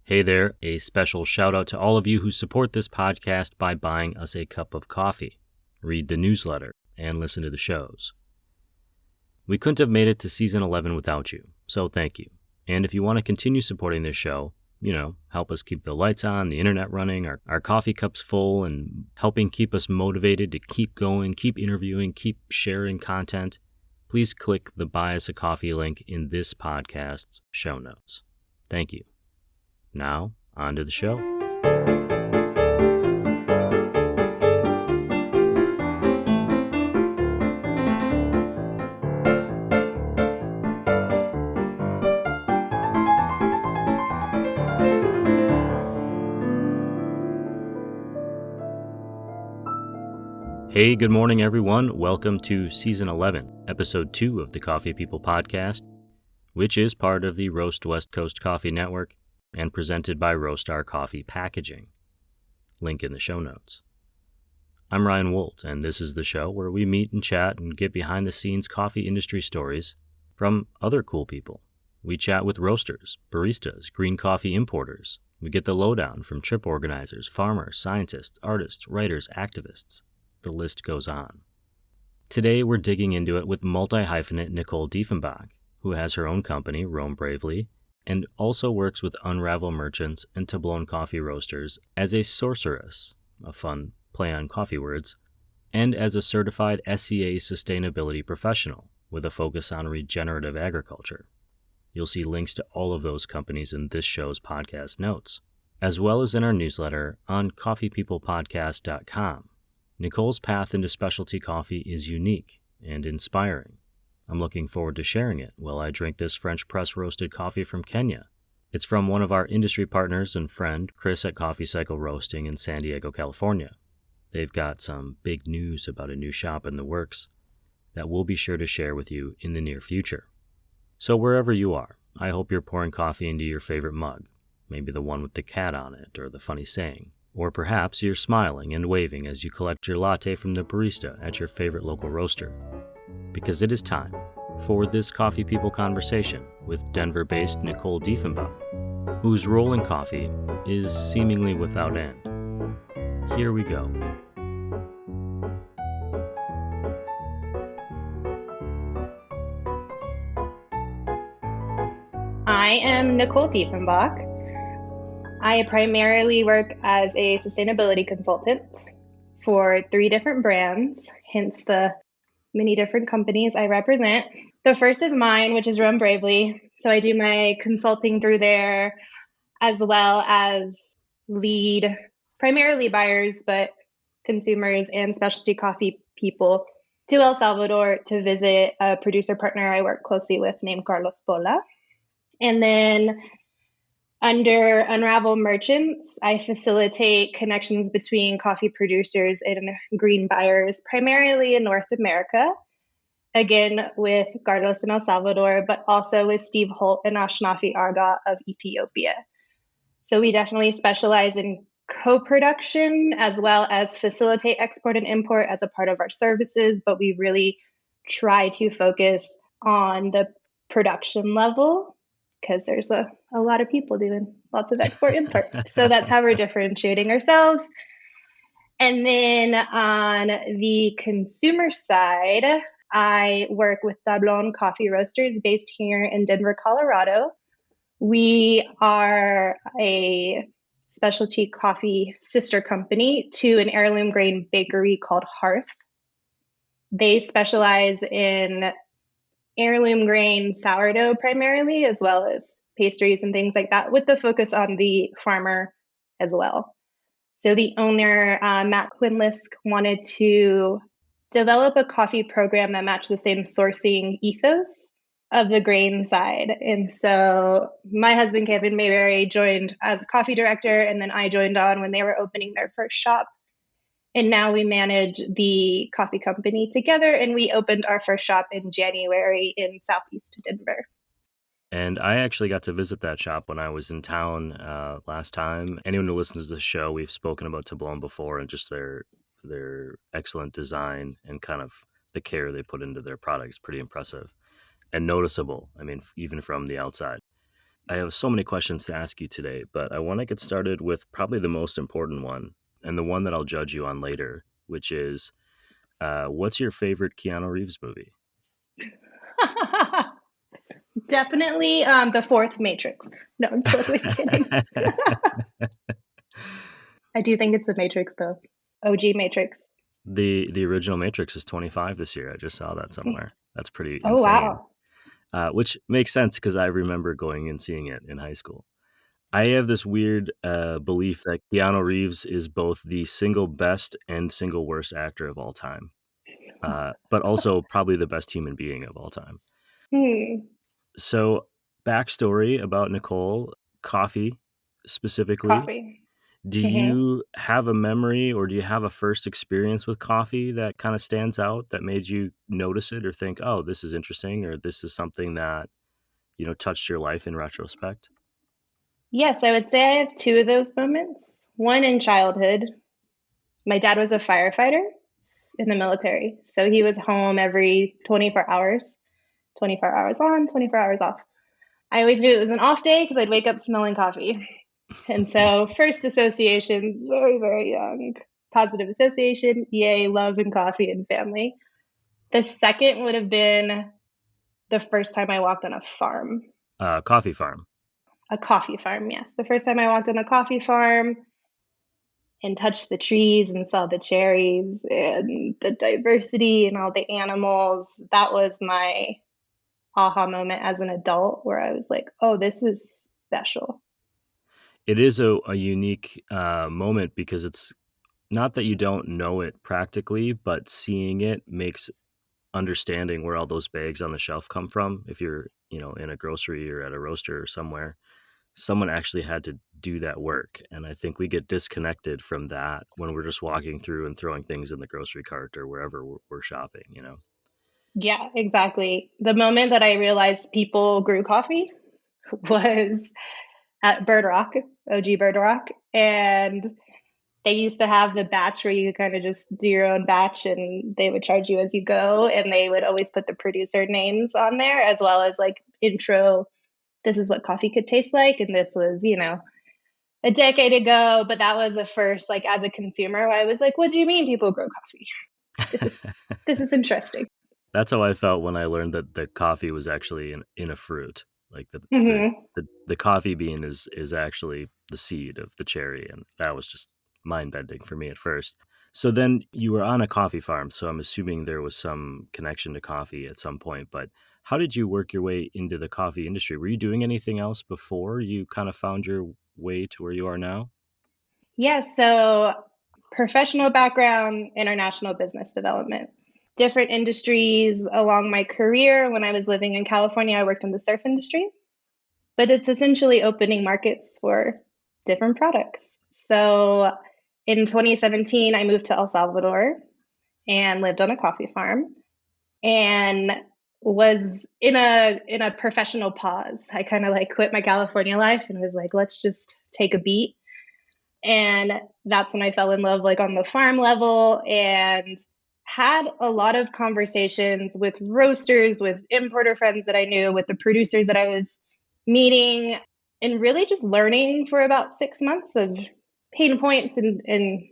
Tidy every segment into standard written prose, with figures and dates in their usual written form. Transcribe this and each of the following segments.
Hey there, a special shout out to all of you who support this podcast by buying us a cup of coffee, read the newsletter, and listen to the shows. We couldn't have made it to season 11 without you, so thank you. And if you want to continue supporting this show, help us keep the lights on, the internet running, our coffee cups full, and helping keep us motivated to keep going, keep interviewing, keep sharing content, please click the Buy Us a Coffee link in this podcast's show notes. Thank you. Now, on to the show. Hey, good morning, everyone. Welcome to Season 11, Episode 2 of the Coffee People Podcast, which is part of the Roast West Coast Coffee Network and presented by Roastery Coffee Packaging. Link in the show notes. I'm Ryan Woldt, and this is the show where we meet and chat and get behind-the-scenes coffee industry stories from other cool people. We chat with roasters, baristas, green coffee importers. We get the lowdown from trip organizers, farmers, scientists, artists, writers, activists. The list goes on. Today, we're digging into it with multi-hyphenate Nicole Diefenbach, who has her own company, Roam Bravely, and also works with Unravel merchants and Tableau coffee roasters as a Sourceress, a fun play on coffee words, and as a certified SCA sustainability professional with a focus on regenerative agriculture. You'll see links to all of those companies in this show's podcast notes, as well as in our newsletter on coffeepeoplepodcast.com. Nicole's path into specialty coffee is unique and inspiring. I'm looking forward to sharing it while I drink this French press roasted coffee from Kenya. It's from one of our industry partners and friend, Chris at Coffee Cycle Roasting in San Diego, California. They've got some big news about a new shop in the works that we'll be sure to share with you in the near future. So wherever you are, I hope you're pouring coffee into your favorite mug, maybe the one with the cat on it or the funny saying. Or perhaps you're smiling and waving as you collect your latte from the barista at your favorite local roaster. Because it is time for this Coffee People conversation with Denver-based Nicole Diefenbach, whose role in coffee is seemingly without end. Here we go. I am Nicole Diefenbach. I primarily work as a sustainability consultant for 3 different brands, hence the many different companies I represent. The first is mine, which is Roam Bravely. So I do my consulting through there, as well as lead primarily buyers, but consumers and specialty coffee people to El Salvador to visit a producer partner I work closely with named Carlos Pola. And then under Unravel Merchants, I facilitate connections between coffee producers and green buyers, primarily in North America, again with Carlos in El Salvador, but also with Steve Holt and Ashnafi Arga of Ethiopia. So we definitely specialize in co-production as well as facilitate export and import as a part of our services, but we really try to focus on the production level, because there's a lot of people doing lots of export import. So that's how we're differentiating ourselves. And then on the consumer side, I work with Tableau coffee roasters based here in Denver, Colorado. We are a specialty coffee sister company to an heirloom grain bakery called Hearth. They specialize in heirloom grain sourdough primarily, as well as pastries and things like that, with the focus on the farmer as well. So the owner, Matt Quinlisk, wanted to develop a coffee program that matched the same sourcing ethos of the grain side. And so my husband, Kevin Mayberry, joined as coffee director, and then I joined on when they were opening their first shop. And now we manage the coffee company together, and we opened our first shop in January in Southeast Denver. And I actually got to visit that shop when I was in town last time. Anyone who listens to the show, we've spoken about Tableau before, and just their excellent design and kind of the care they put into their products, pretty impressive and noticeable. I mean, even from the outside. I have so many questions to ask you today, but I want to get started with probably the most important one and the one that I'll judge you on later, which is what's your favorite Keanu Reeves movie? Definitely the fourth Matrix. No, I'm totally kidding. I do think it's the Matrix, though. OG Matrix. The original Matrix is 25 this year. I just saw that somewhere. That's pretty Oh, insane. wow. Which makes sense because I remember going and seeing it in high school. I have this weird belief that Keanu Reeves is both the single best and single worst actor of all time, but also probably the best human being of all time. Hmm. So, backstory about Nicole, coffee specifically. Coffee. Do Hmm. you have a memory or do you have a first experience with coffee that kind of stands out that made you notice it or think, oh, this is interesting or this is something that, touched your life in retrospect? Yes, I would say I have two of those moments. One in childhood. My dad was a firefighter in the military, so he was home every 24 hours, 24 hours on, 24 hours off. I always knew it was an off day because I'd wake up smelling coffee. And so, first associations, very, very young. Positive association, yay, love and coffee and family. The second would have been the first time I walked on a farm. Coffee farm. A coffee farm, yes. The first time I walked on a coffee farm and touched the trees and saw the cherries and the diversity and all the animals, that was my aha moment as an adult where I was like, oh, this is special. It is a unique moment because it's not that you don't know it practically, but seeing it makes understanding where all those bags on the shelf come from. If you're, in a grocery or at a roaster or somewhere, someone actually had to do that work. And I think we get disconnected from that when we're just walking through and throwing things in the grocery cart or wherever we're shopping. Yeah, exactly. The moment that I realized people grew coffee was at Bird Rock, OG Bird Rock. And they used to have the batch where you could kind of just do your own batch and they would charge you as you go. And they would always put the producer names on there as well as like intro. This is what coffee could taste like. And this was, a decade ago. But that was the first, like as a consumer, I was like, what do you mean people grow coffee? This is this is interesting. That's how I felt when I learned that the coffee was actually in a fruit. Like Mm-hmm. the coffee bean is actually the seed of the cherry, and that was just mind bending for me at first. So then you were on a coffee farm, so I'm assuming there was some connection to coffee at some point. But how did you work your way into the coffee industry? Were you doing anything else before you kind of found your way to where you are now? Yeah, so professional background, international business development. Different industries along my career. When I was living in California, I worked in the surf industry, but it's essentially opening markets for different products. So in 2017, I moved to El Salvador and lived on a coffee farm and was in a professional pause. I kind of like quit my California life and was like, let's just take a beat. And that's when I fell in love, like on the farm level, and had a lot of conversations with roasters, with importer friends that I knew, with the producers that I was meeting, and really just learning for about 6 months of pain points and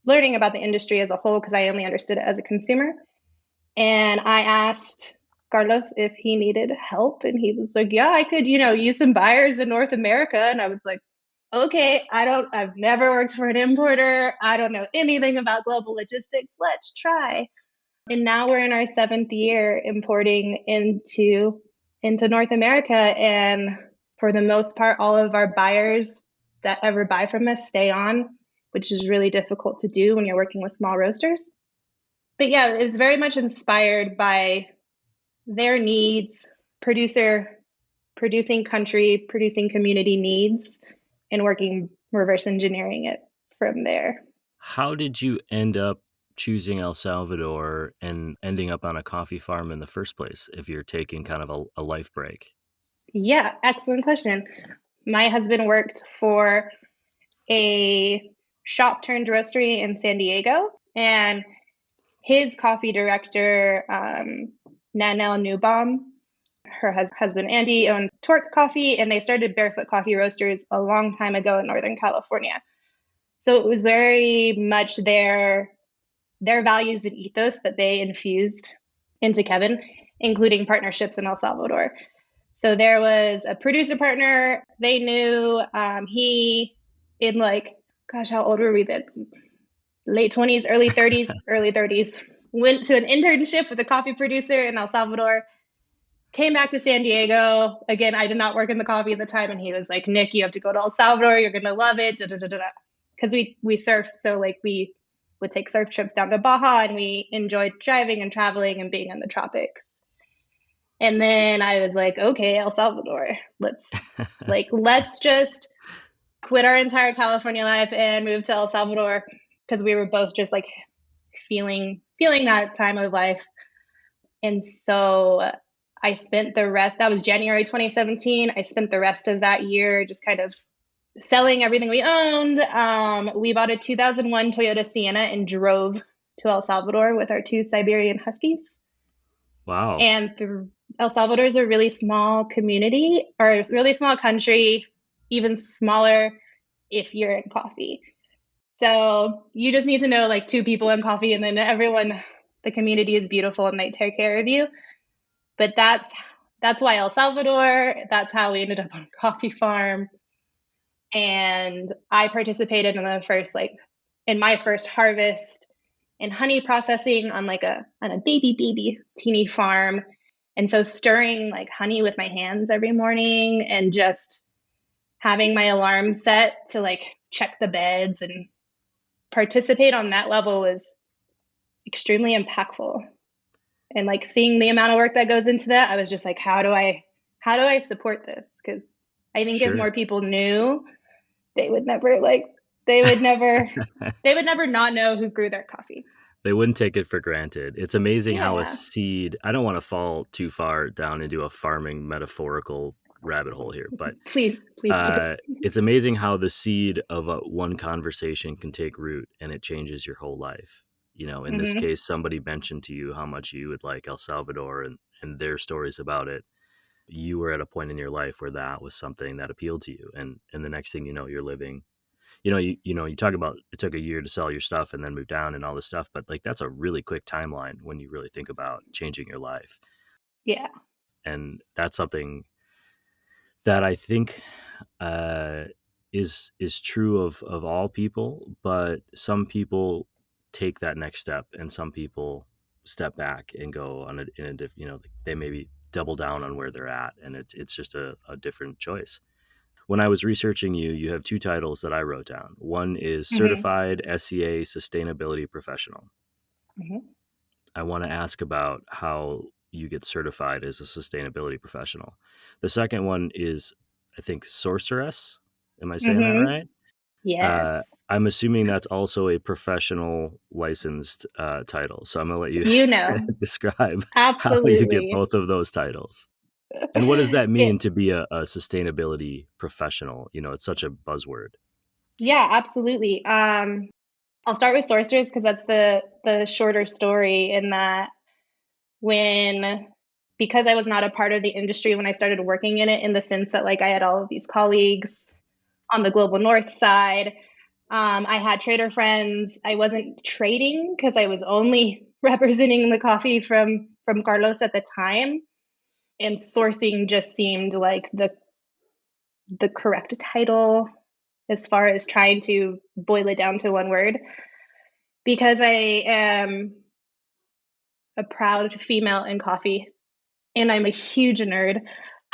learning about the industry as a whole because I only understood it as a consumer. And I asked Carlos if he needed help, and he was like, "Yeah, I could, use some buyers in North America." And I was like, okay, I've never worked for an importer. I don't know anything about global logistics. Let's try. And now we're in our seventh year importing into North America. And for the most part, all of our buyers that ever buy from us stay on, which is really difficult to do when you're working with small roasters. But yeah, it's very much inspired by their needs, producing country, producing community needs, and working reverse engineering it from there. How did you end up choosing El Salvador and ending up on a coffee farm in the first place if you're taking kind of a life break? Yeah, excellent question. My husband worked for a shop turned roastery in San Diego, and his coffee director, Nanel Newbaum, Her husband, Andy, owned Torque Coffee, and they started Barefoot Coffee Roasters a long time ago in Northern California. So it was very much their values and ethos that they infused into Kevin, including partnerships in El Salvador. So there was a producer partner they knew. He, in how old were we then? Late 20s, early 30s, went to an internship with a coffee producer in El Salvador, came back to San Diego. Again, I did not work in the coffee at the time. And he was like, Nick, you have to go to El Salvador. You're going to love it. Because we surfed. So we would take surf trips down to Baja, and we enjoyed driving and traveling and being in the tropics. And then I was like, okay, El Salvador, let's just quit our entire California life and move to El Salvador, because we were both just feeling that time of life. And so I spent that was January 2017. I spent the rest of that year just kind of selling everything we owned. We bought a 2001 Toyota Sienna and drove to El Salvador with our 2 Siberian Huskies. Wow. And El Salvador is a really small community, or a really small country, even smaller if you're in coffee. So you just need to know 2 people in coffee, and then the community is beautiful and they take care of you. But that's why El Salvador, that's how we ended up on a coffee farm. And I participated in my first harvest in honey processing on a baby teeny farm. And so stirring honey with my hands every morning, and just having my alarm set to check the beds and participate on that level was extremely impactful. And seeing the amount of work that goes into that, I was just like, how do I support this? Because I think Sure. If more people knew, they would never not know who grew their coffee. They wouldn't take it for granted. It's amazing how Yeah. a seed, I don't want to fall too far down into a farming metaphorical rabbit hole here, but please do. It's amazing how the seed of one conversation can take root and it changes your whole life. In this case, somebody mentioned to you how much you would like El Salvador and their stories about it. You were at a point in your life where that was something that appealed to you. And the next thing you know, you're living, you talk about it took a year to sell your stuff and then move down and all this stuff, but that's a really quick timeline when you really think about changing your life. Yeah. And that's something that I think is true of all people, but some people take that next step and some people step back and go on they maybe double down on where they're at, and it's just a different choice. When I was researching you have 2 titles that I wrote down. One is Certified SCA Sustainability Professional. I want to ask about how you get certified as a sustainability professional. The second one is, I think, Sourceress. Am I saying that right? Yeah. I'm assuming that's also a professional licensed title. So I'm going to let you describe how you get both of those titles. And what does that mean to be a sustainability professional? It's such a buzzword. Yeah, absolutely. I'll start with Sourceress because that's the shorter story, in that because I was not a part of the industry when I started working in it, in the sense that I had all of these colleagues on the global north side. I had trader friends. I wasn't trading because I was only representing the coffee from Carlos at the time. And sourcing just seemed like the correct title as far as trying to boil it down to one word. Because I am a proud female in coffee and I'm a huge nerd,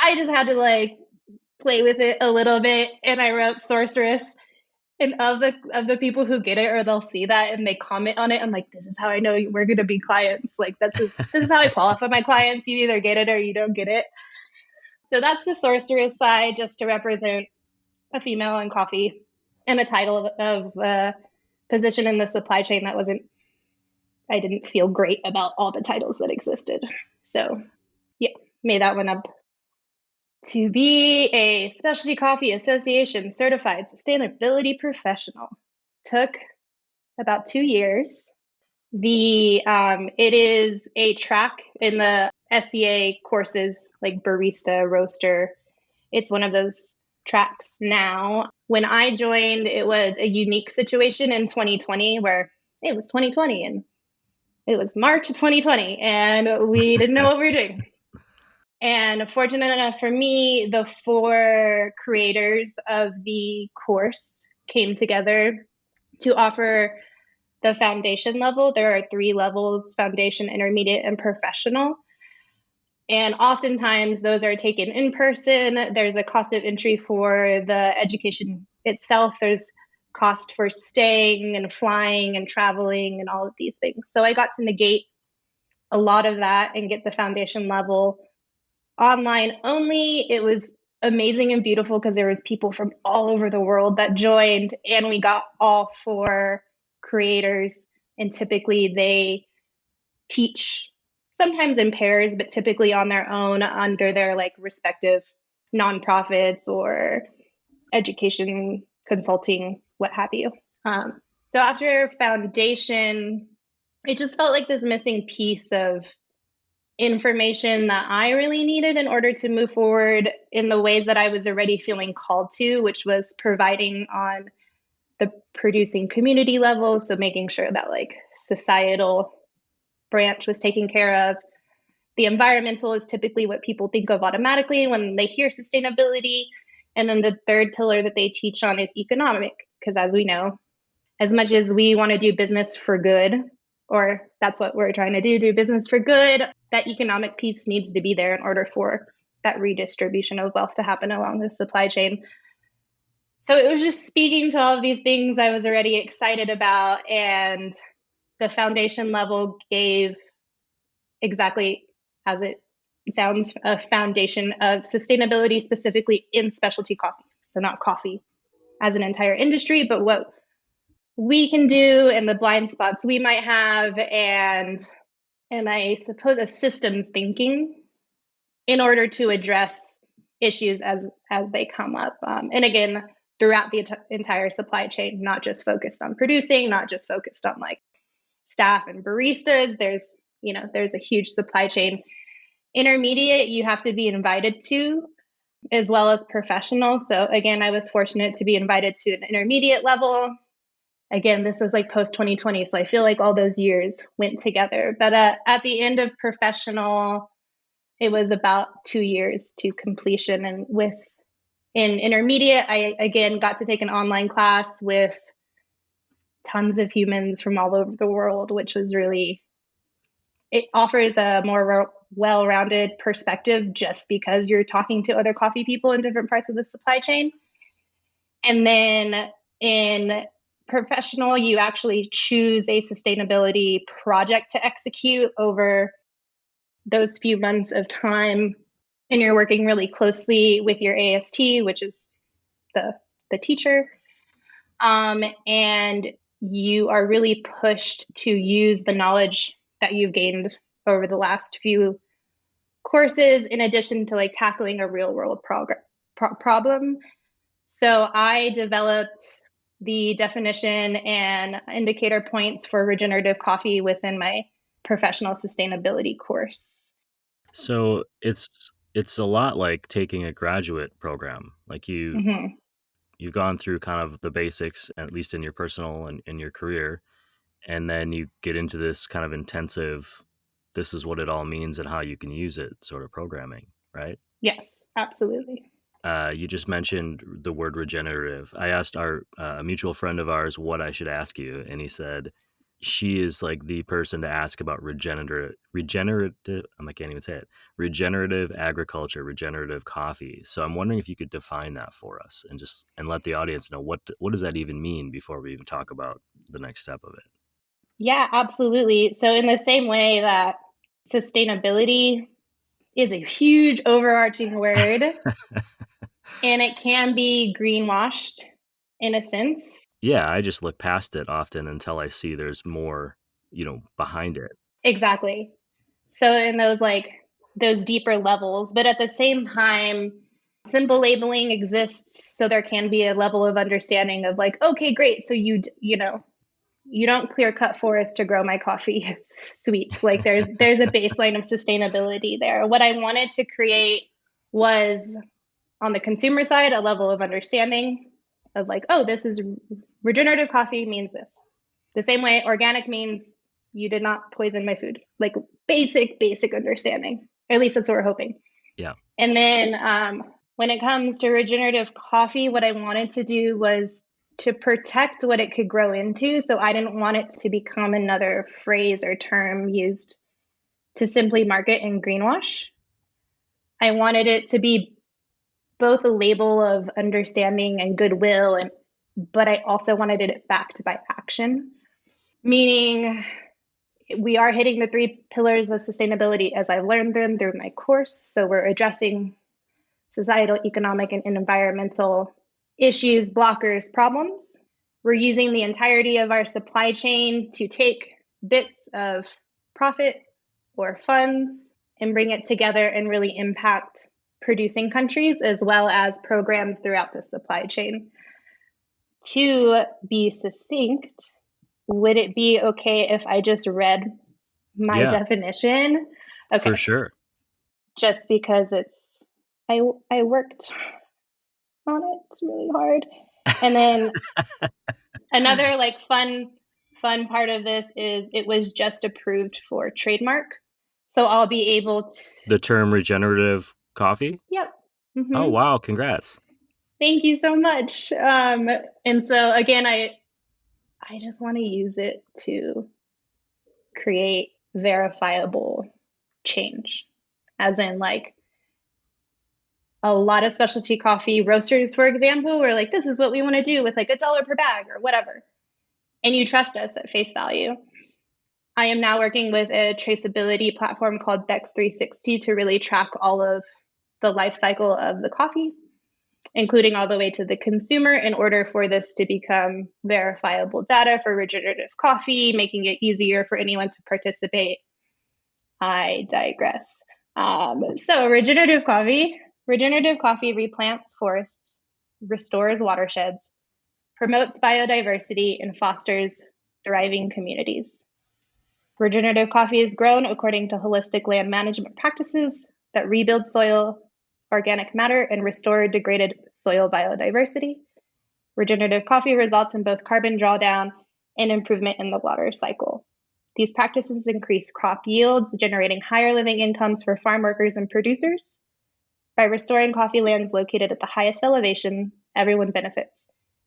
I just had to play with it a little bit, and I wrote Sourceress. And of the people who get it, or they'll see that and they comment on it, I'm like, this is how I know we're going to be clients. This is how I qualify my clients. You either get it or you don't get it. So that's the Sourceress side, just to represent a female in coffee, and a title of a position in the supply chain I didn't feel great about all the titles that existed. So yeah, made that one up. To be a Specialty Coffee Association certified sustainability professional took about 2 years. It is a track in the SCA courses, like barista, roaster. It's one of those tracks now. When I joined, it was a unique situation in 2020 where it was 2020 and it was March of 2020 and we didn't know what we were doing. And fortunate enough for me, the 4 creators of the course came together to offer the foundation level. There are 3 levels: foundation, intermediate, and professional. And oftentimes those are taken in person. There's a cost of entry for the education itself. There's cost for staying and flying and traveling and all of these things. So I got to negate a lot of that and get the foundation level online only. It was amazing and beautiful because there was people from all over the world that joined, and we got all 4 creators, and typically they teach sometimes in pairs, but typically on their own under their like respective nonprofits or education consulting, what have you. So after foundation, it just felt like this missing piece of information that I really needed in order to move forward in the ways that I was already feeling called to, which was providing on the producing community level. So making sure that like societal branch was taken care of. The environmental is typically what people think of automatically when they hear sustainability. And then the third pillar that they teach on is economic, because as we know, as much as we want to do business for good, or that's what we're trying to do business for good, that economic piece needs to be there in order for that redistribution of wealth to happen along the supply chain. So it was just speaking to all of these things I was already excited about, and the foundation level gave, exactly as it sounds, a foundation of sustainability specifically in specialty coffee. So not coffee as an entire industry, but what we can do and the blind spots we might have, and I suppose a systems thinking in order to address issues as they come up. And again, throughout the entire supply chain, not just focused on producing, not just focused on like staff and baristas. There's a huge supply chain. Intermediate, you have to be invited to, as well as professional. So again, I was fortunate to be invited to an intermediate level. Again, this was like post 2020, so I feel like all those years went together. But at the end of professional, it was about 2 years to completion. And in intermediate, I again got to take an online class with tons of humans from all over the world, which was really, it offers a more well-rounded perspective just because you're talking to other coffee people in different parts of the supply chain. And then in professional, you actually choose a sustainability project to execute over those few months of time. And you're working really closely with your AST, which is the teacher. And you are really pushed to use the knowledge that you've gained over the last few courses, in addition to like tackling a real world problem. So I developed the definition and indicator points for regenerative coffee within my professional sustainability course. So it's a lot like taking a graduate program. Like you've gone through kind of the basics, at least in your personal and in your career, and then you get into this kind of intensive, this is what it all means and how you can use it sort of programming, right? Yes, absolutely. You just mentioned the word regenerative. I asked a mutual friend of ours what I should ask you, and he said she is like the person to ask about regenerative. I can't even say it. Regenerative agriculture, regenerative coffee. So I'm wondering if you could define that for us and let the audience know what does that even mean before we even talk about the next step of it. Yeah, absolutely. So in the same way that sustainability is a huge overarching word, and it can be greenwashed in a sense. Yeah, I just look past it often until I see there's more, behind it. Exactly. So in those deeper levels, but at the same time, simple labeling exists, so there can be a level of understanding of like, okay, great. So you don't clear cut forest to grow my coffee sweet. Like there's a baseline of sustainability there. What I wanted to create was, on the consumer side, a level of understanding of like, oh, this is regenerative coffee means this. The same way organic means you did not poison my food. Like basic understanding. At least that's what we're hoping. Yeah. And then when it comes to regenerative coffee, what I wanted to do was to protect what it could grow into. So I didn't want it to become another phrase or term used to simply market and greenwash. I wanted it to be both a label of understanding and goodwill, but I also wanted it backed by action, meaning we are hitting the 3 pillars of sustainability as I've learned them through my course. So we're addressing societal, economic, and environmental issues, blockers, problems. We're using the entirety of our supply chain to take bits of profit or funds and bring it together and really impact producing countries as well as programs throughout the supply chain. To be succinct, would it be okay if I just read my definition? Okay. For sure. Just because I worked on it. It's really hard. And then another like fun part of this is it was just approved for trademark. So I'll be able to... The term regenerative coffee? Yep. Mm-hmm. Oh, wow. Congrats. Thank you so much. And so again, I just want to use it to create verifiable change, as in like a lot of specialty coffee roasters, for example, were like, this is what we want to do with like $1 per bag or whatever. And you trust us at face value. I am now working with a traceability platform called Bex 360 to really track all of the life cycle of the coffee, including all the way to the consumer, in order for this to become verifiable data for regenerative coffee, making it easier for anyone to participate. I digress. So regenerative coffee replants forests, restores watersheds, promotes biodiversity, and fosters thriving communities. Regenerative coffee is grown according to holistic land management practices that rebuild soil, organic matter, and restore degraded soil biodiversity. Regenerative coffee results in both carbon drawdown and improvement in the water cycle. These practices increase crop yields, generating higher living incomes for farm workers and producers. By restoring coffee lands located at the highest elevation, everyone benefits.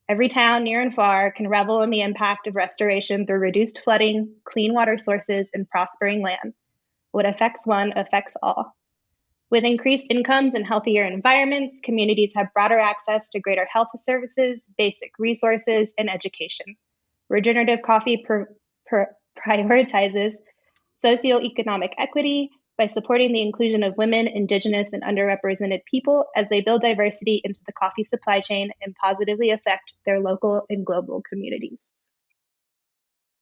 Every town, near and far, can revel in the impact of restoration through reduced flooding, clean water sources, and prospering land. What affects one affects all. With increased incomes and healthier environments, communities have broader access to greater health services, basic resources, and education. Regenerative coffee prioritizes socioeconomic equity by supporting the inclusion of women, Indigenous, and underrepresented people as they build diversity into the coffee supply chain and positively affect their local and global communities.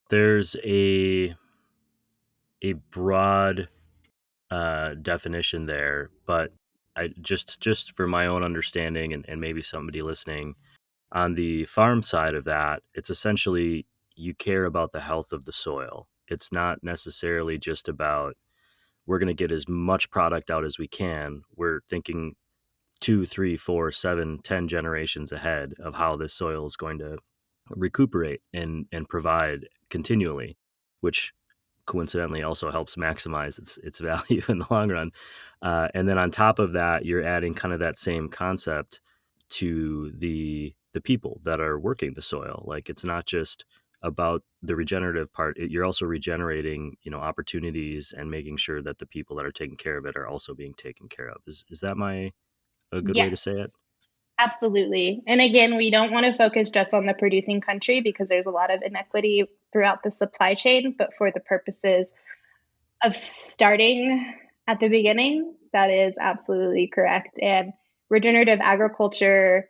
There's a broad definition there, but I just for my own understanding and maybe somebody listening, on the farm side of that, it's essentially you care about the health of the soil. It's not necessarily just about we're going to get as much product out as we can. We're thinking 2, 3, 4, 7, 10 generations ahead of how this soil is going to recuperate and provide continually, which coincidentally also helps maximize its value in the long run. And then on top of that, you're adding kind of that same concept to the people that are working the soil. Like it's not just about the regenerative part. You're also regenerating, opportunities and making sure that the people that are taking care of it are also being taken care of. Is that a good way to say it? Absolutely. And again, we don't want to focus just on the producing country because there's a lot of inequity throughout the supply chain, but for the purposes of starting at the beginning, that is absolutely correct. And regenerative agriculture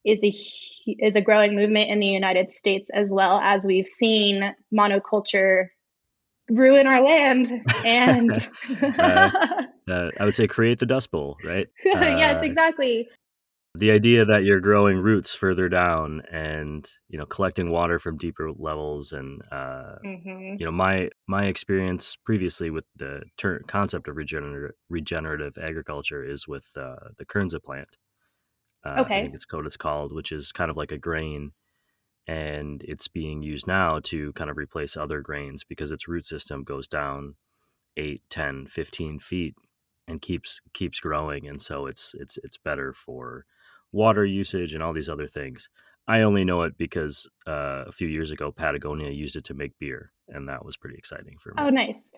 is a growing movement in the United States, as well as we've seen monoculture ruin our land. And I would say create the Dust Bowl, right? Yes, exactly. The idea that you're growing roots further down and, collecting water from deeper levels and, my experience previously with the concept of regenerative agriculture is with the Kernza plant. I think Okay. it's what it's called, which is kind of like a grain, and it's being used now to kind of replace other grains because its root system goes down 8, 10, 15 feet and keeps growing, and so it's better for water usage and all these other things. I only know it because a few years ago Patagonia used it to make beer, and that was pretty exciting for Oh, me. nice.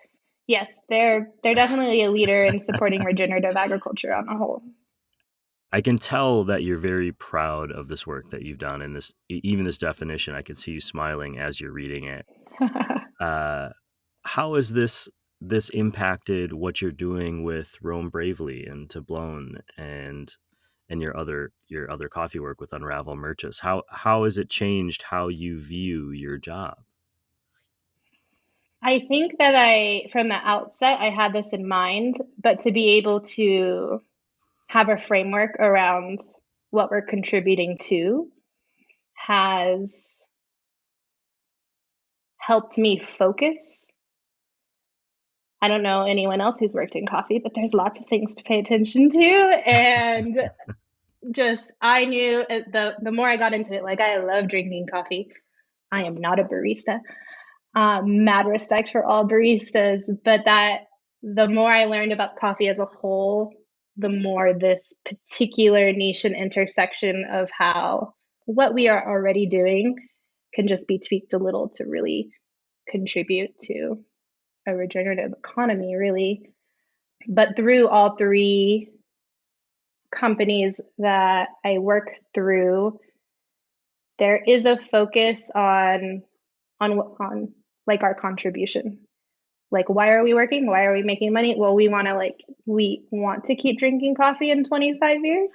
Yes, they're definitely a leader in supporting regenerative agriculture on a whole. I can tell that you're very proud of this work that you've done, and even this definition. I can see you smiling as you're reading it. How has this impacted what you're doing with Roam Bravely and To Blown and your other coffee work with Unravel Merchants? How has it changed how you view your job? I think that from the outset, I had this in mind, but to be able to have a framework around what we're contributing to has helped me focus. I don't know anyone else who's worked in coffee, but there's lots of things to pay attention to. And just, I knew the more I got into it, like, I love drinking coffee. I am not a barista. Mad respect for all baristas, but that the more I learned about coffee as a whole, the more this particular niche and intersection of how what we are already doing can just be tweaked a little to really contribute to a regenerative economy, really. But through all three companies that I work through, there is a focus on like our contribution. Like, why are we working? Why are we making money? Well, we want to keep drinking coffee in 25 years.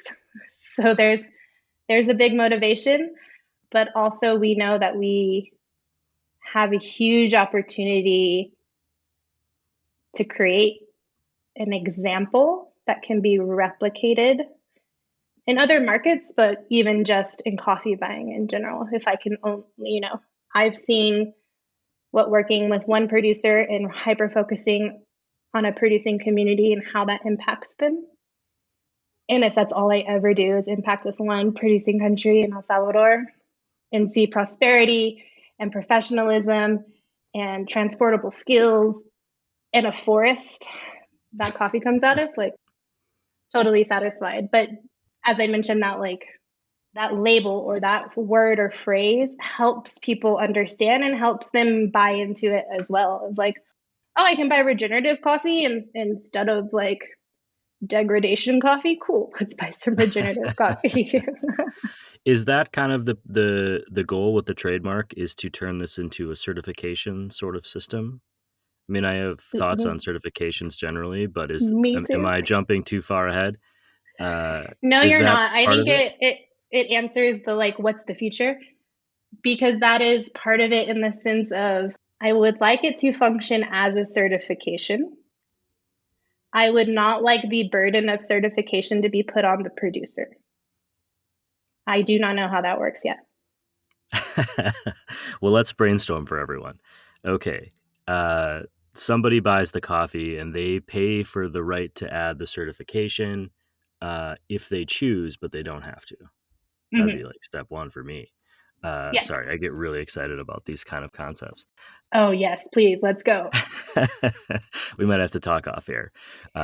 So there's a big motivation, but also we know that we have a huge opportunity to create an example that can be replicated in other markets, but even just in coffee buying in general. If I can, I've seen what working with one producer and hyper focusing on a producing community and how that impacts them. And if that's all I ever do is impact this one producing country in El Salvador and see prosperity and professionalism and transportable skills in a forest that coffee comes out of, like, totally satisfied. But as I mentioned, that label or that word or phrase helps people understand and helps them buy into it as well. Of like, oh, I can buy regenerative coffee instead of like degradation coffee. Cool, let's buy some regenerative coffee. Is that kind of the goal with the trademark, is to turn this into a certification sort of system? I mean, I have thoughts on certifications generally, but Me am too. I jumping too far ahead? No, Is you're that not. I part think of it? it answers the like, what's the future? Because that is part of it in the sense of I would like it to function as a certification. I would not like the burden of certification to be put on the producer. I do not know how that works yet. Well, let's brainstorm for everyone. Okay. Uh, Somebody buys the coffee and they pay for the right to add the certification if they choose, but they don't have to. That'd be Mm-hmm. like step one for me. Yeah. Sorry, I get really excited about these kind of concepts. Oh, yes, please. Let's go. We might have to talk off air.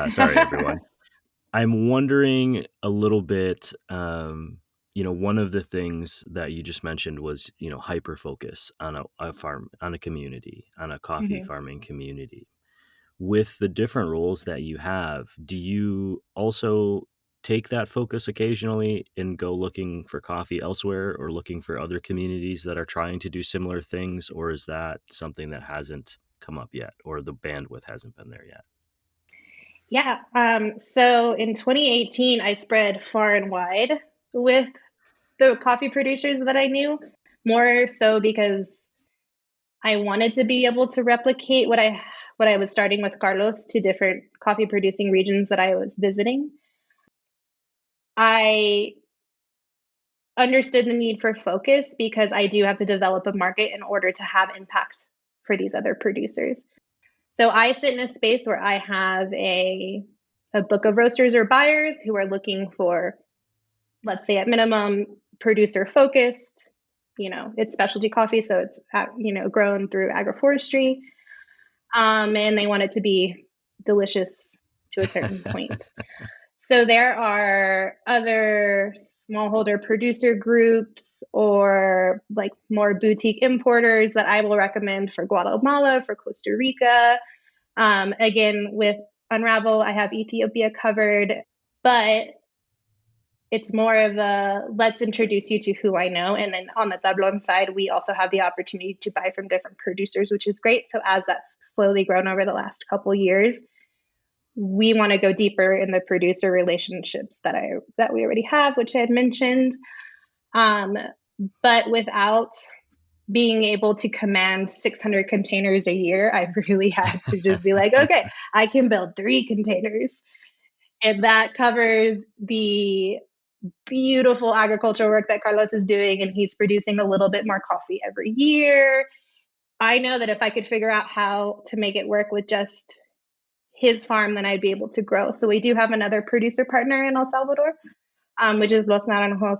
Sorry, everyone. I'm wondering a little bit, one of the things that you just mentioned was, hyper focus on a farm, on a community, on a coffee Mm-hmm. farming community. With the different roles that you have, do you also take that focus occasionally and go looking for coffee elsewhere or looking for other communities that are trying to do similar things? Or is that something that hasn't come up yet, or the bandwidth hasn't been there yet? Yeah. So in 2018, I spread far and wide with the coffee producers that I knew, more so because I wanted to be able to replicate what I was starting with Carlos to different coffee producing regions that I was visiting. I understood the need for focus because I do have to develop a market in order to have impact for these other producers. So I sit in a space where I have a book of roasters or buyers who are looking for, let's say at minimum, producer focused. It's specialty coffee, so it's grown through agroforestry, and they want it to be delicious to a certain point. So there are other smallholder producer groups or like more boutique importers that I will recommend for Guatemala, for Costa Rica. Again, with Unravel, I have Ethiopia covered, but it's more of a let's introduce you to who I know. And then on the Tablon side, we also have the opportunity to buy from different producers, which is great. So as that's slowly grown over the last couple of years, we want to go deeper in the producer relationships that we already have, which I had mentioned. But without being able to command 600 containers a year, I really had to just be like, okay, I can build 3 containers. And that covers the beautiful agricultural work that Carlos is doing, and he's producing a little bit more coffee every year. I know that if I could figure out how to make it work with just his farm, then I'd be able to grow. So we do have another producer partner in El Salvador, which is Los Naranjos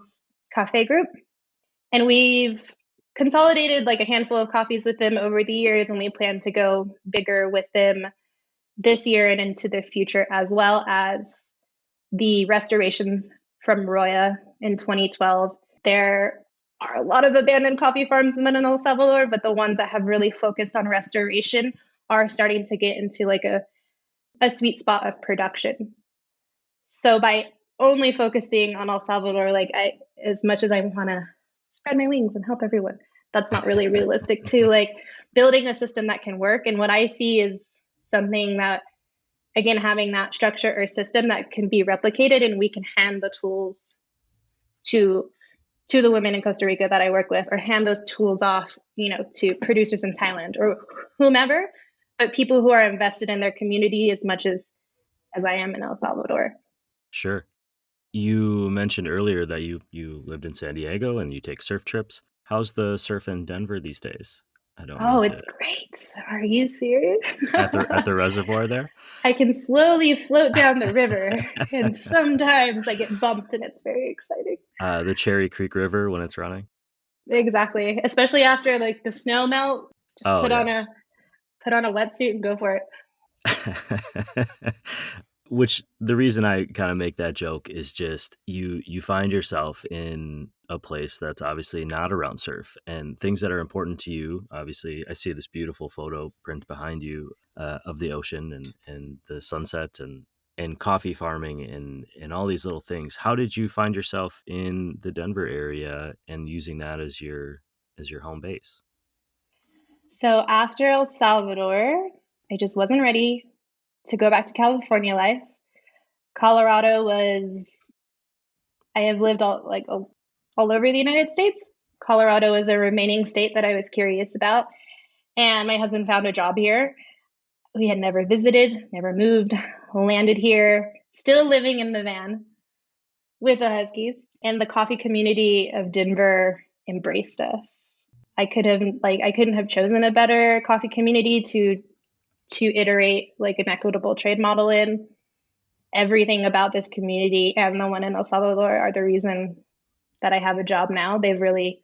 Cafe Group. And we've consolidated like a handful of coffees with them over the years, and we plan to go bigger with them this year and into the future, as well as the restorations from Roya in 2012. There are a lot of abandoned coffee farms in El Salvador, but the ones that have really focused on restoration are starting to get into like a sweet spot of production. So by only focusing on El Salvador, like as much as I want to spread my wings and help everyone, that's not really realistic too. Like building a system that can work. And what I see is something that, again, having that structure or system that can be replicated, and we can hand the tools to the women in Costa Rica that I work with, or hand those tools off, to producers in Thailand or whomever, but people who are invested in their community as much as I am in El Salvador. Sure. You mentioned earlier that you lived in San Diego and you take surf trips. How's the surf in Denver these days? I don't mean it's great. Are you serious? at the reservoir there? I can slowly float down the river, and sometimes I get bumped, and it's very exciting. The Cherry Creek River when it's running. Exactly, especially after like the snow melt. Just put on a wetsuit and go for it. Which the reason I kind of make that joke is just you find yourself in a place that's obviously not around surf and things that are important to you. Obviously, I see this beautiful photo print behind you of the ocean and the sunset and coffee farming and all these little things. How did you find yourself in the Denver area and using that as your home base? So after El Salvador, I just wasn't ready to go back to California life. Colorado I have lived all over the United States. Colorado is a remaining state that I was curious about. And my husband found a job here. We had never visited, never moved, landed here, still living in the van with the Huskies. And the coffee community of Denver embraced us. I couldn't have chosen a better coffee community to iterate like an equitable trade model in. Everything about this community and the one in El Salvador are the reason that I have a job now. They've really,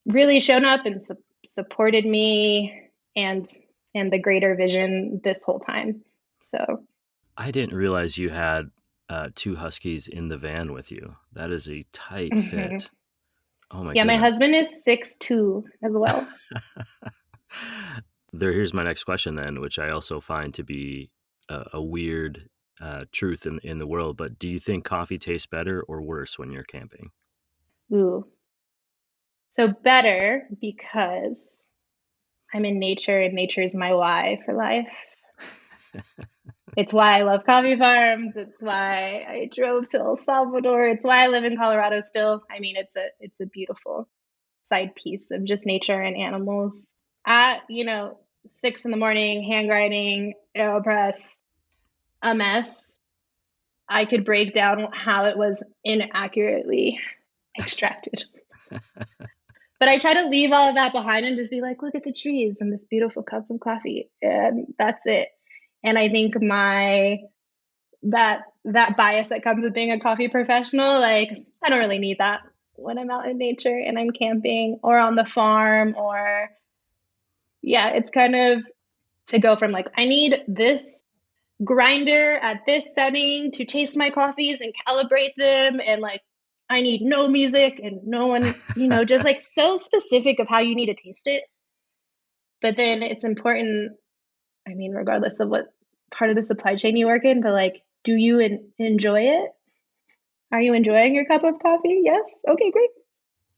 really shown up and supported me and the greater vision this whole time. So I didn't realize you had 2 Huskies in the van with you. That is a tight fit. Oh my goodness. My husband is 6'2" as well. Here's my next question then, which I also find to be a weird truth in the world, but do you think coffee tastes better or worse when you're camping? Ooh. So better because I'm in nature, and nature is my why for life. It's why I love coffee farms. It's why I drove to El Salvador. It's why I live in Colorado still. I mean, it's a beautiful side piece of just nature and animals. At 6 a.m, hand grinding, AeroPress, a mess. I could break down how it was inaccurately extracted. But I try to leave all of that behind and just be like, look at the trees and this beautiful cup of coffee, and that's it. And I think that bias that comes with being a coffee professional, like I don't really need that when I'm out in nature and I'm camping or on the farm, or it's kind of to go from like, I need this grinder at this setting to taste my coffees and calibrate them, and like I need no music and no one, just like so specific of how you need to taste it. But then it's important, I mean, regardless of what part of the supply chain you work in, but like, do you enjoy it? Are you enjoying your cup of coffee? Yes. Okay, great.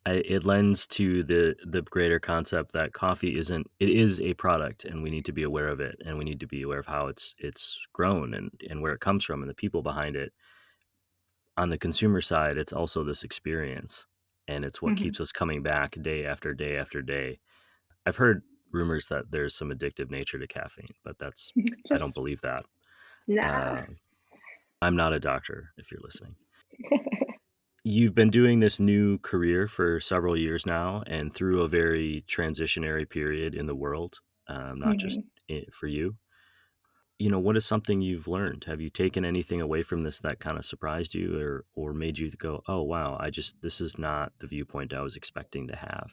It lends to the greater concept that coffee is a product, and we need to be aware of it, and we need to be aware of how it's grown and where it comes from and the people behind it. On the consumer side, it's also this experience, and it's what keeps us coming back day after day after day. I've heard rumors that there's some addictive nature to caffeine, but I don't believe that. Nah. I'm not a doctor, if you're listening. You've been doing this new career for several years now, and through a very transitionary period in the world, not just for you. What is something you've learned? Have you taken anything away from this that kind of surprised you or made you go, oh, wow, this is not the viewpoint I was expecting to have?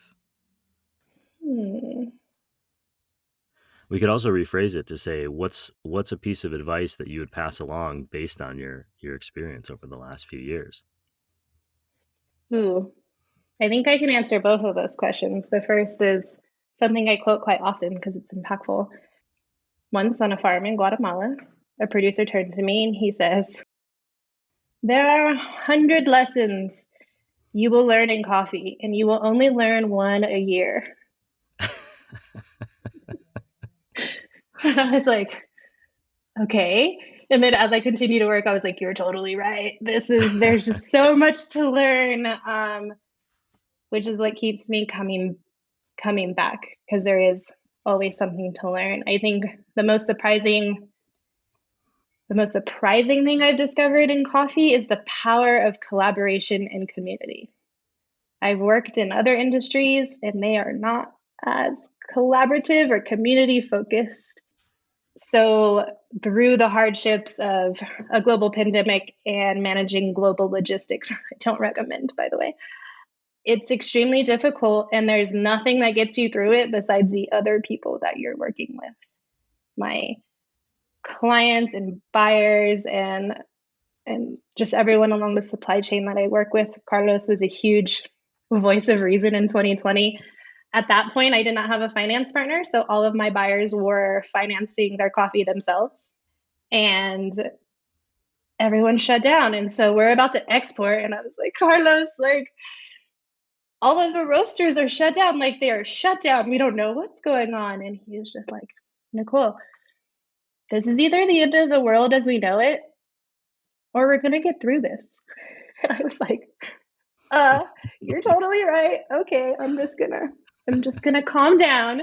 We could also rephrase it to say, what's a piece of advice that you would pass along based on your experience over the last few years? Ooh, I think I can answer both of those questions. The first is something I quote quite often because it's impactful. Once on a farm in Guatemala, a producer turned to me and he says, there are 100 lessons you will learn in coffee, and you will only learn one a year. And I was like, okay. And then as I continue to work, I was like, you're totally right. There's just so much to learn, which is what keeps me coming back, because there is always something to learn. I think the most surprising thing I've discovered in coffee is the power of collaboration and community. I've worked in other industries and they are not as collaborative or community focused. So through the hardships of a global pandemic and managing global logistics, I don't recommend, by the way, it's extremely difficult, and there's nothing that gets you through it besides the other people that you're working with. My clients and buyers and just everyone along the supply chain that I work with. Carlos was a huge voice of reason in 2020. At that point, I did not have a finance partner, so all of my buyers were financing their coffee themselves, and everyone shut down. And so we're about to export, and I was like, Carlos, like, all of the roasters are shut down. Like, they are shut down. We don't know what's going on. And he was just like, Nicole, this is either the end of the world as we know it, or we're going to get through this. And I was like, you're totally right. Okay, I'm just gonna calm down.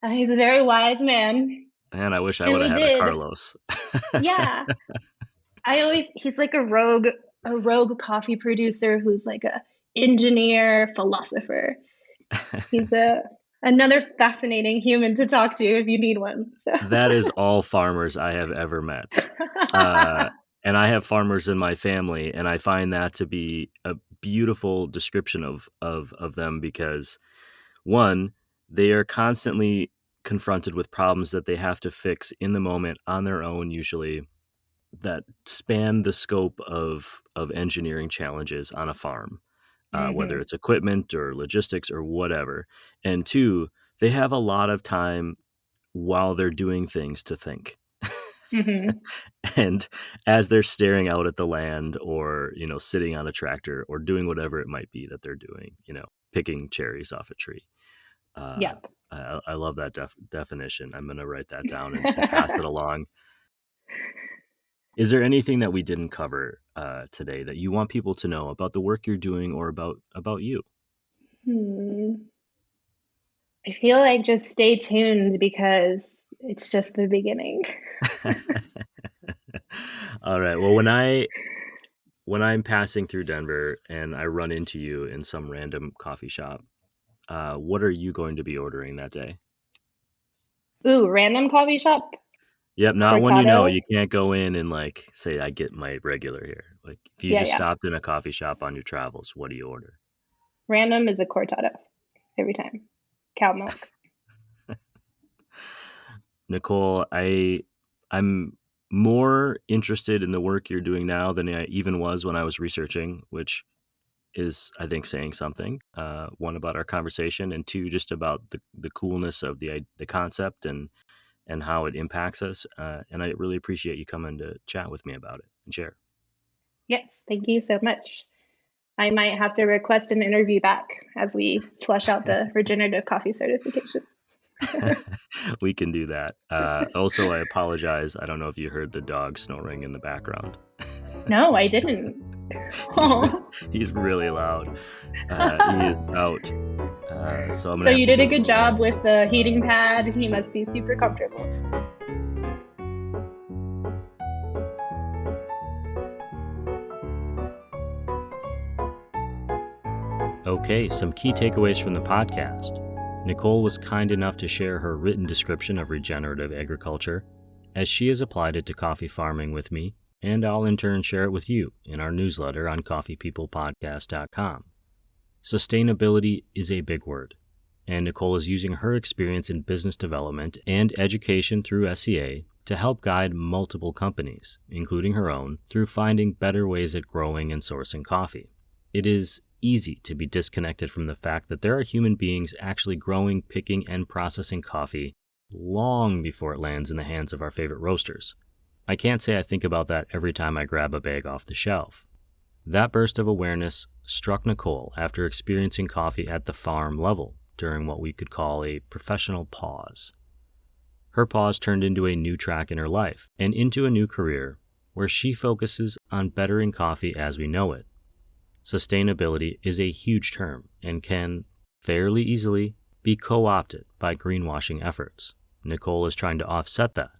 He's a very wise man. Man, I wish I would have had a Carlos. Yeah. He's like a rogue coffee producer who's like a engineer, philosopher. He's another fascinating human to talk to if you need one. So. That is all farmers I have ever met. And I have farmers in my family, and I find that to be a beautiful description of them, because one, they are constantly confronted with problems that they have to fix in the moment on their own, usually, that span the scope of engineering challenges on a farm, whether it's equipment or logistics or whatever. And two, they have a lot of time while they're doing things to think. And as they're staring out at the land, or, sitting on a tractor, or doing whatever it might be that they're doing, picking cherries off a tree. Yep. I love that definition. I'm going to write that down and pass it along. Is there anything that we didn't cover today that you want people to know about the work you're doing, or about you? I feel like just stay tuned, because it's just the beginning. All right. Well, when I'm passing through Denver and I run into you in some random coffee shop, what are you going to be ordering that day? Ooh, random coffee shop? Yep, not one Cortado? you can't go in and like say I get my regular here. Like if you Yeah, just yeah. stopped in a coffee shop on your travels, what do you order? Random is a cortado every time. Cow milk. Nicole, I'm more interested in the work you're doing now than I even was when I was researching, which is, I think, saying something. One, about our conversation, and two, just about the coolness of the concept and how it impacts us. And I really appreciate you coming to chat with me about it and share. Yes, thank you so much. I might have to request an interview back as we flush out the regenerative coffee certification. We can do that. Also, I apologize. I don't know if you heard the dog snoring in the background. No, I didn't. He's really loud. He is out. So I'm gonna So have you to did a give good job with the heating pad. He must be super comfortable. Okay, some key takeaways from the podcast. Nicole was kind enough to share her written description of regenerative agriculture, as she has applied it to coffee farming with me, and I'll in turn share it with you in our newsletter on coffeepeoplepodcast.com. Sustainability is a big word, and Nicole is using her experience in business development and education through SCA to help guide multiple companies, including her own, through finding better ways at growing and sourcing coffee. It is easy to be disconnected from the fact that there are human beings actually growing, picking, and processing coffee long before it lands in the hands of our favorite roasters. I can't say I think about that every time I grab a bag off the shelf. That burst of awareness struck Nicole after experiencing coffee at the farm level during what we could call a professional pause. Her pause turned into a new track in her life and into a new career where she focuses on bettering coffee as we know it. Sustainability is a huge term and can fairly easily be co-opted by greenwashing efforts. Nicole is trying to offset that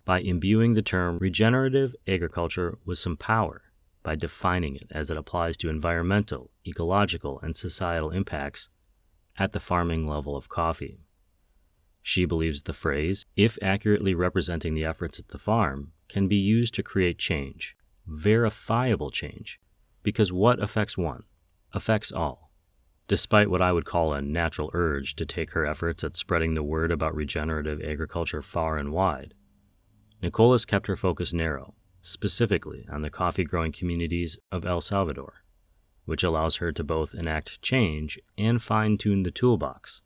by imbuing the term regenerative agriculture with some power by defining it as it applies to environmental, ecological, and societal impacts at the farming level of coffee. She believes the phrase, if accurately representing the efforts at the farm, can be used to create change, verifiable change, because what affects one affects all. Despite what I would call a natural urge to take her efforts at spreading the word about regenerative agriculture far and wide, Nicole has kept her focus narrow, specifically on the coffee-growing communities of El Salvador, which allows her to both enact change and fine-tune the toolbox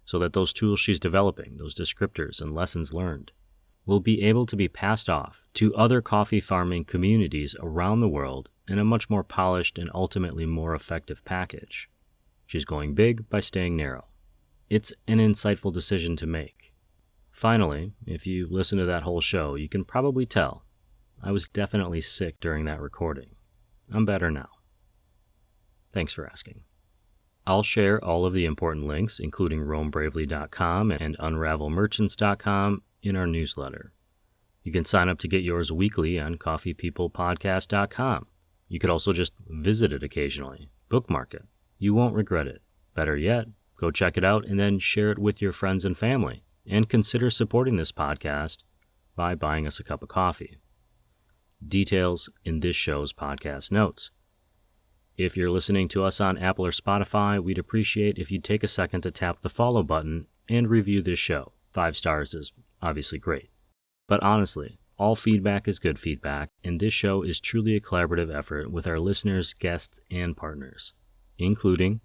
so that those tools she's developing, those descriptors and lessons learned, will be able to be passed off to other coffee farming communities around the world in a much more polished and ultimately more effective package. She's going big by staying narrow. It's an insightful decision to make. Finally, if you listen to that whole show, you can probably tell I was definitely sick during that recording. I'm better now. Thanks for asking. I'll share all of the important links, including roambravely.com and unravelmerchants.com, in our newsletter. You can sign up to get yours weekly on coffeepeoplepodcast.com. You could also just visit it occasionally, bookmark it. You won't regret it. Better yet, go check it out and then share it with your friends and family. And consider supporting this podcast by buying us a cup of coffee. Details in this show's podcast notes. If you're listening to us on Apple or Spotify, we'd appreciate if you'd take a second to tap the follow button and review this show. 5 stars is obviously great. But honestly, all feedback is good feedback, and this show is truly a collaborative effort with our listeners, guests, and partners, including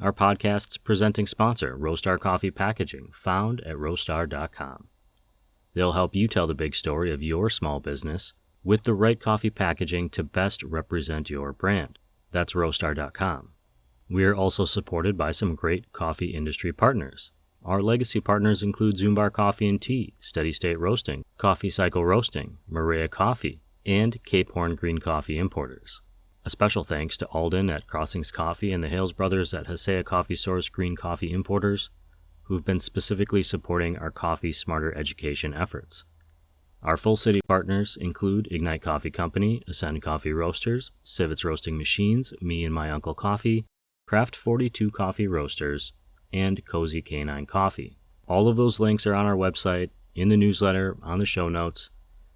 our podcast's presenting sponsor, Roastar Coffee Packaging, found at roastar.com. They'll help you tell the big story of your small business with the right coffee packaging to best represent your brand. That's roastar.com. We're also supported by some great coffee industry partners. Our legacy partners include Zumbar Coffee and Tea, Steady State Roasting, Coffee Cycle Roasting, Maria Coffee, and Cape Horn Green Coffee Importers. A special thanks to Alden at Crossings Coffee and the Hales Brothers at SCA Coffee Source Green Coffee Importers, who've been specifically supporting our Coffee Smarter education efforts. Our full city partners include Ignite Coffee Company, Ascend Coffee Roasters, Civets Roasting Machines, Me and My Uncle Coffee, Craft 42 Coffee Roasters, and Cozy Canine Coffee. All of those links are on our website, in the newsletter, on the show notes.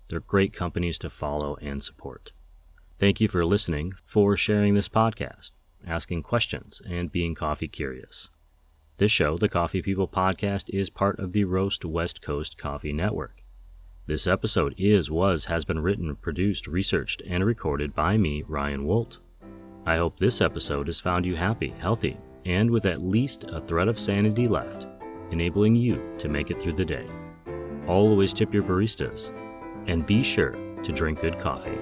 They're great companies to follow and support. Thank you for listening, for sharing this podcast, asking questions, and being coffee curious. This show, the Coffee People Podcast, is part of the Roast West Coast Coffee Network. This episode has been written, produced, researched, and recorded by me, Ryan Woldt. I hope this episode has found you happy, healthy, and with at least a thread of sanity left, enabling you to make it through the day. Always tip your baristas, and be sure to drink good coffee.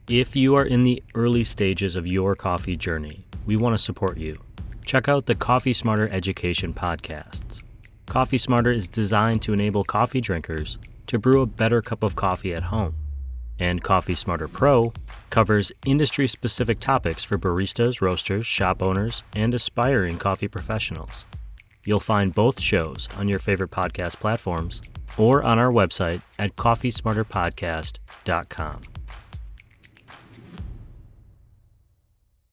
If you are in the early stages of your coffee journey, we want to support you. Check out the Coffee Smarter Education podcasts. Coffee Smarter is designed to enable coffee drinkers to brew a better cup of coffee at home. And Coffee Smarter Pro covers industry-specific topics for baristas, roasters, shop owners, and aspiring coffee professionals. You'll find both shows on your favorite podcast platforms or on our website at coffeesmarterpodcast.com.